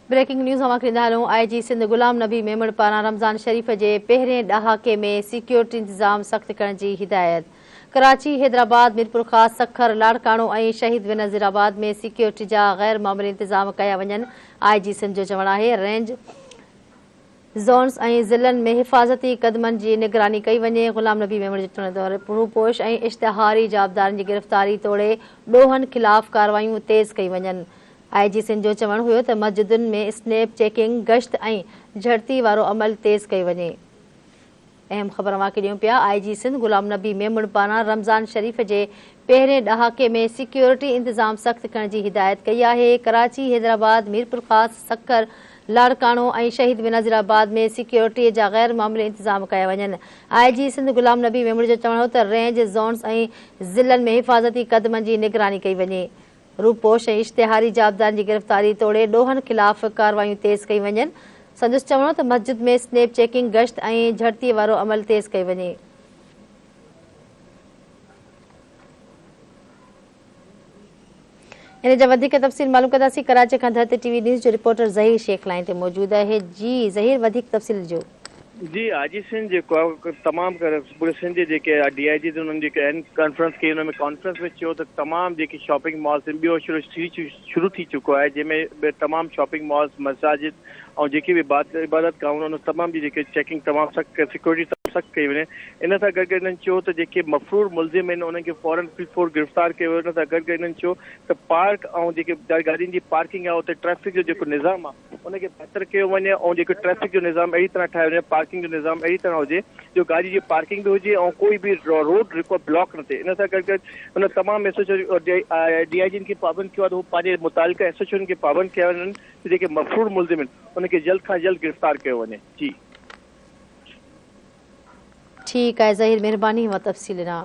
Breaking news हवा हलूं। IG Sindh Ghulam Nabi Memon पारां रमज़ान शरीफ़ जे पहिरें ॾहाके में सिक्योरिटी इंतज़ाम सख़्त करण जी हिदायत। कराची, हैदराबाद, मीरपुर ख़ास, सखर, लाड़काणो ऐं शहीद बेनज़ीराबाद में सिक्योरिटी जा गैर मामूली इंतज़ाम कया वञनि। IG सिंध जो चवणु आहे रेंज ज़ोन्स ऐं ज़िलनि में हिफ़ाज़ती क़दमनि जी निगरानी कई वञे। गुलाम नबी मेमण जे चवण ते रूपोश ऐं इश्तिहारी जाबदारनि जी गिरफ़्तारी तोड़े ॾोहनि ख़िलाफ़ कार्रवायूं तेज़ कई वञनि। IG सिंध जो चवणु हुयो त मस्जिदुनि में स्नैप चेकिंग, गश्त ऐं झड़ती वारो अमल तेज़ कई वञे। अहम ख़बर अवांखे ॾियूं पिया। IG सिंध गुलाम नबी मेमण पारां रमज़ान शरीफ़ जे पहिरें ॾहाके में सिक्योरिटी इंतज़ाम सख़्त करण जी हिदायत कई आहे। कराची, हैदराबाद, मीरपुर ख़ास, सखर, लाड़काणो ऐं शहीद बेनज़ीराबाद में सिक्योरिटीअ जा गैर मामूली इंतज़ाम कया वञनि। IG सिंध गुलाम नबी मेमण जो चवणु हो त रेंज ज़ोन्स ऐं ज़िलनि में हिफ़ाज़ती क़दमनि जी निगरानी कई वञे। रूपोश ऐं इश्तिहारी जाबदारनि जी गिरफ़्तारी तोड़े ॾोहनि ख़िलाफ़ कार्रवायूं तेज़ कई वञनि। संदसि चवणो त मस्जिद में स्नैप चेकिंग, गश्त ऐं झड़ती वारो अमल तेज़ कई वञे। इन जा वधीक तफ़सील मालूम कंदासीं। कराची खां धरती TV न्यूज़ जो रिपोर्टर ज़हीर शेख लाइन ते मौजूदु आहे। जी ज़हीर, वधीक तफ़सील ॾिजो। जी IG सिंध जेको तमामु पूरे सिंध जे जेके DIG उन्हनि जेके आहिनि कॉन्फ्रेंस कई। हुन में कॉन्फ्रेंस में चयो त तमामु जेके शॉपिंग मॉल्स आहिनि ॿियो शुरू थी चुको आहे, जंहिंमें तमामु शॉपिंग मॉल्स, मसाजिद ऐं जेके बि इबादत गाह उन तमाम जी जेके चेकिंग तमामु सख़्तु, सिक्योरिटी सख़्तु कई वञे। इन सां गॾु इन्हनि चयो त जेके मफ़रूर मुलज़िम आहिनि उन्हनि खे फ़ौरन गिरफ़्तार कयो। इन सां गॾु इन्हनि चयो त पार्क ऐं जेके गाॾियुनि जी पार्किंग आहे उते ट्रैफ़िक जो जेको निज़ाम आहे उनखे बहितर कयो वञे ऐं जेको ट्रैफ़िक जो निज़ाम अहिड़ी तरह ठाहियो वञे, पार्किंग जो निज़ाम अहिड़ी तरह हुजे जो गाॾी जी पार्किंग बि हुजे ऐं कोई बि रोड ब्लॉक न थिए। इन सां गॾु उन तमामु DIG खे पाबंद कयो आहे त हू पंहिंजे मुतालिका एसोसिएशन खे पाबंद कया वञनि त जेके मफ़रूर मुलज़िम आहिनि उनखे जल्द खां जल्द गिरफ़्तार कयो वञे। जी ठीकु आहे ज़हीर, महिरबानी तफ़सील ॾिना।